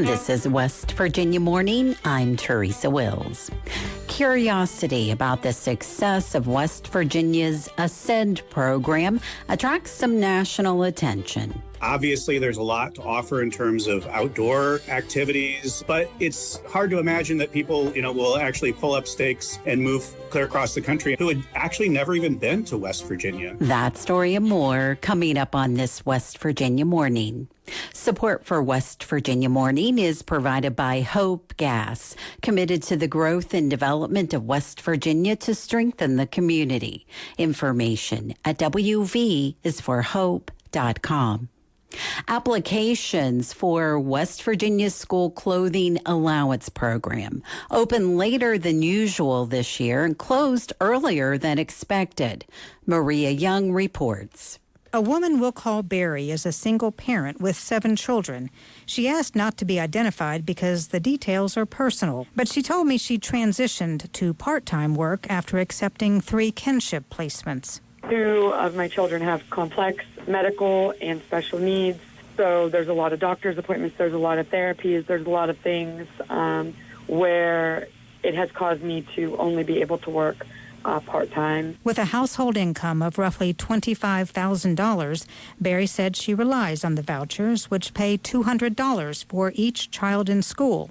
This is West Virginia Morning. I'm Teresa Wills. Curiosity about the success of West Virginia's Ascend program attracts some national attention. Obviously, there's a lot to offer in terms of outdoor activities, but it's hard to imagine that people, will actually pull up stakes and move clear across the country who had actually never even been to West Virginia. That story and more coming up on this West Virginia Morning. Support for West Virginia Morning is provided by Hope Gas, committed to the growth and development of West Virginia to strengthen the community. Information at wvisforhope.com. Applications for West Virginia School Clothing Allowance program opened later than usual this year and closed earlier than expected. Maria Young reports. A woman we'll call Barry is a single parent with 7 children. She asked not to be identified because the details are personal, but she told me she transitioned to part-time work after accepting 3 kinship placements. 2 of my children have complex medical and special needs, so there's a lot of doctor's appointments, there's a lot of therapies, there's a lot of things where it has caused me to only be able to work part-time. With a household income of roughly $25,000, Barry said she relies on the vouchers, which pay $200 for each child in school.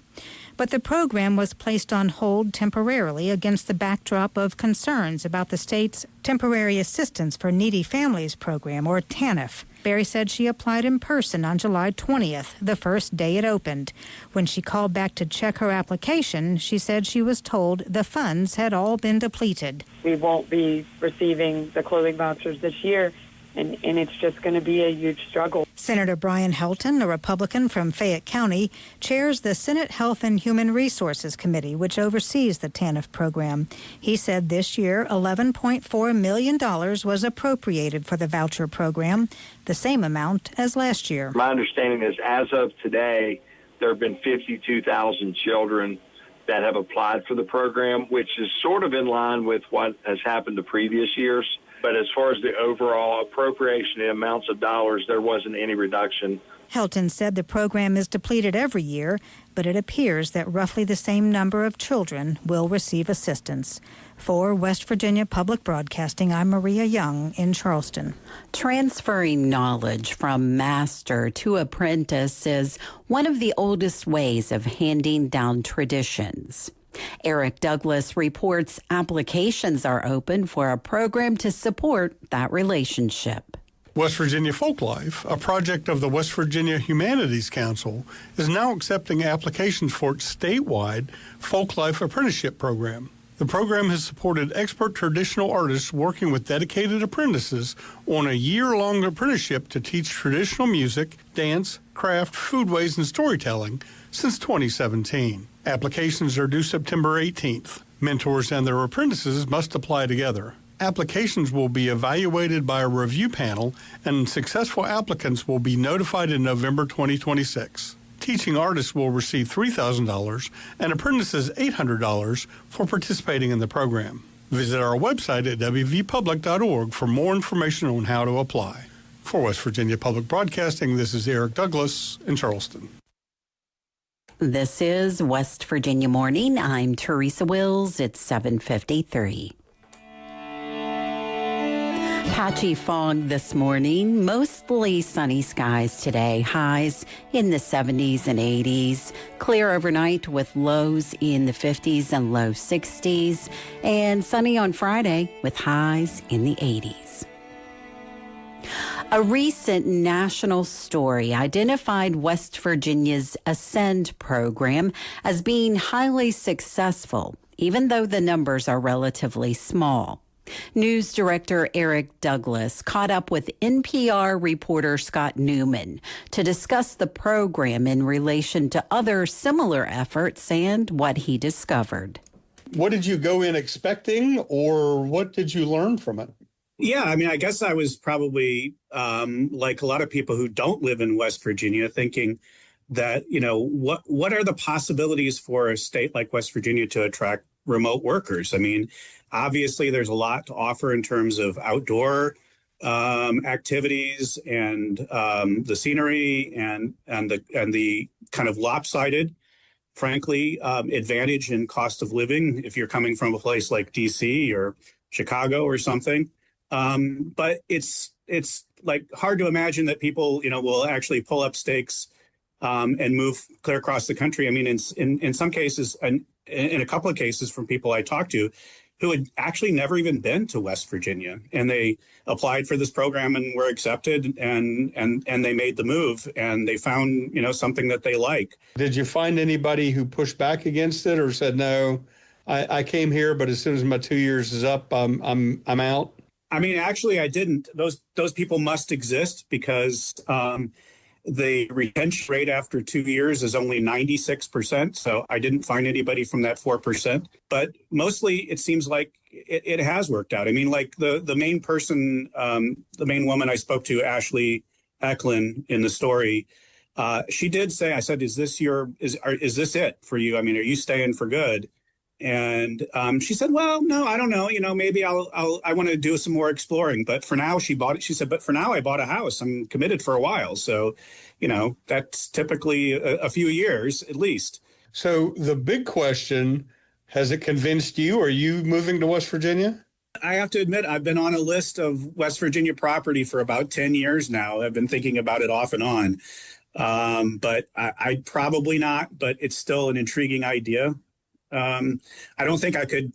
But the program was placed on hold temporarily against the backdrop of concerns about the state's Temporary Assistance for Needy Families program, or TANF. Barry said she applied in person on July 20th, the first day it opened. When she called back to check her application, she said she was told the funds had all been depleted. We won't be receiving the clothing vouchers this year, and it's just going to be a huge struggle. Senator Brian Helton, a Republican from Fayette County, chairs the Senate Health and Human Resources Committee, which oversees the TANF program. He said this year $11.4 million was appropriated for the voucher program, the same amount as last year. My understanding is as of today, there have been 52,000 children that have applied for the program, which is sort of in line with what has happened to previous years. But as far as the overall appropriation in amounts of dollars, there wasn't any reduction. Helton said the program is depleted every year, but it appears that roughly the same number of children will receive assistance. For West Virginia Public Broadcasting, I'm Maria Young in Charleston. Transferring knowledge from master to apprentice is one of the oldest ways of handing down traditions. Eric Douglas reports applications are open for a program to support that relationship. West Virginia Folklife, a project of the West Virginia Humanities Council, is now accepting applications for its statewide Folklife apprenticeship program. The program has supported expert traditional artists working with dedicated apprentices on a year-long apprenticeship to teach traditional music, dance, craft, foodways, and storytelling since 2017. Applications are due September 18th. Mentors and their apprentices must apply together. Applications will be evaluated by a review panel, and successful applicants will be notified in November 2026. Teaching artists will receive $3,000 and apprentices $800 for participating in the program. Visit our website at wvpublic.org for more information on how to apply. For West Virginia Public Broadcasting, this is Eric Douglas in Charleston. This is West Virginia Morning. I'm Teresa Wills. It's 7:53. Patchy fog this morning, mostly sunny skies today, highs in the 70s and 80s, clear overnight with lows in the 50s and low 60s, and sunny on Friday with highs in the 80s. A recent national story identified West Virginia's Ascend program as being highly successful, even though the numbers are relatively small. News Director Eric Douglas caught up with NPR reporter Scott Newman to discuss the program in relation to other similar efforts and what he discovered. What did you go in expecting, or what did you learn from it? Yeah, I guess I was probably like a lot of people who don't live in West Virginia, thinking that, what are the possibilities for a state like West Virginia to attract remote workers? Obviously, there's a lot to offer in terms of outdoor activities and the scenery and the kind of lopsided, frankly, advantage in cost of living if you're coming from a place like DC or Chicago or something. But it's like hard to imagine that people, will actually pull up stakes and move clear across the country. I mean, in some cases, and in a couple of cases from people I talked to who had actually never even been to West Virginia, and they applied for this program and were accepted, and they made the move, and they found, something that they like. Did you find anybody who pushed back against it or said, no, I came here, but as soon as my 2 years is up, I'm out? I mean, actually, I didn't. Those people must exist because the retention rate after 2 years is only 96%. So I didn't find anybody from that 4%. But mostly it seems like it has worked out. I mean, like the main person, the main woman I spoke to, Ashley Eklund, in the story, she did say, I said, is this it for you? I mean, are you staying for good? And she said, well, no, I don't know. Maybe I want to do some more exploring. But for now, she bought it. She said, but for now, I bought a house. I'm committed for a while. So, that's typically a few years at least. So the big question, has it convinced you? Are you moving to West Virginia? I have to admit, I've been on a list of West Virginia property for about 10 years now. I've been thinking about it off and on. But I'd probably not. But it's still an intriguing idea. I don't think I could.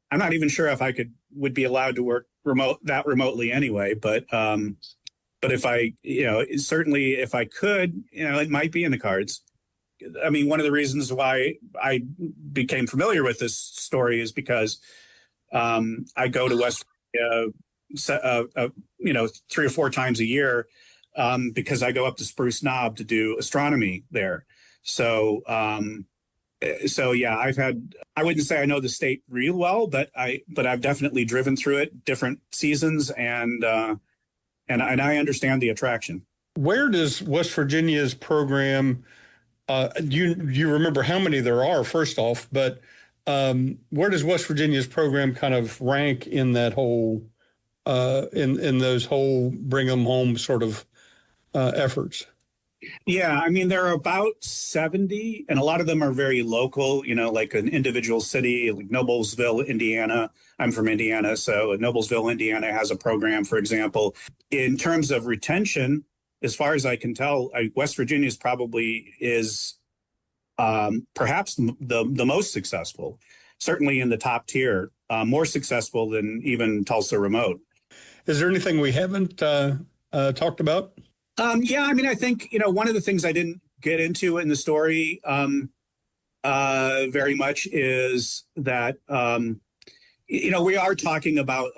I'm not even sure if I would be allowed to work remotely anyway. But if I, certainly if I could, it might be in the cards. I mean, one of the reasons why I became familiar with this story is because I go to West Virginia, 3 or 4 times a year because I go up to Spruce Knob to do astronomy there. So yeah, I wouldn't say I know the state real well, but I've definitely driven through it different seasons, and I understand the attraction. Where does West Virginia's program, you remember how many there are, first off, but where does West Virginia's program kind of rank in that whole, in those whole bring them home sort of efforts? Yeah, I mean, there are about 70, and a lot of them are very local, like an individual city, like Noblesville, Indiana. I'm from Indiana, so Noblesville, Indiana has a program, for example. In terms of retention, as far as I can tell, West Virginia's probably is perhaps the most successful, certainly in the top tier, more successful than even Tulsa Remote. Is there anything we haven't talked about? Yeah, I mean, I think, one of the things I didn't get into in the story very much is that, we are talking about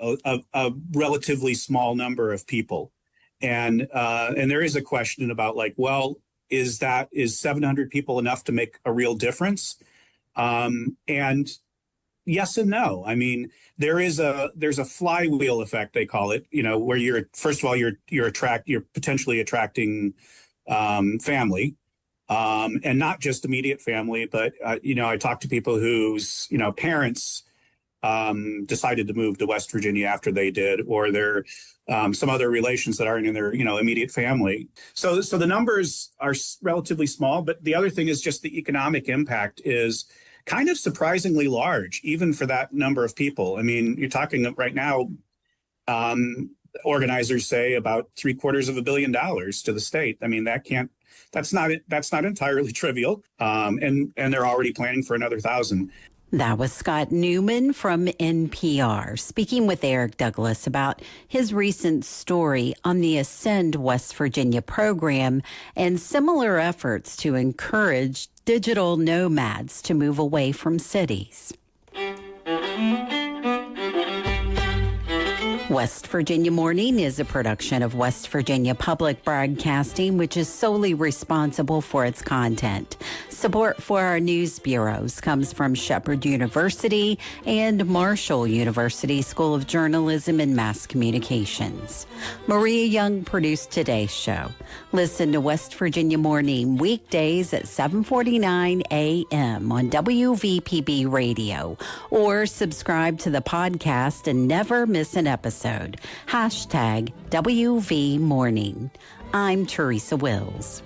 a relatively small number of people. And there is a question about is 700 people enough to make a real difference? And yes and no. I mean, there's a flywheel effect, they call it, where you're potentially attracting family, and not just immediate family, but I talked to people whose parents decided to move to West Virginia after they did, or there some other relations that aren't in their immediate family. So the numbers are relatively small, but the other thing is just the economic impact is kind of surprisingly large, even for that number of people. I mean, you're talking right now, organizers say about $750 million to the state. I mean, that's not entirely trivial. And they're already planning for another 1,000. That was Scott Newman from NPR speaking with Eric Douglas about his recent story on the Ascend West Virginia program and similar efforts to encourage digital nomads to move away from cities. West Virginia Morning is a production of West Virginia Public Broadcasting, which is solely responsible for its content. Support for our news bureaus comes from Shepherd University and Marshall University School of Journalism and Mass Communications. Maria Young produced today's show. Listen to West Virginia Morning weekdays at 7:49 a.m. on WVPB Radio, or subscribe to the podcast and never miss an episode. #WV Morning. I'm Teresa Wills.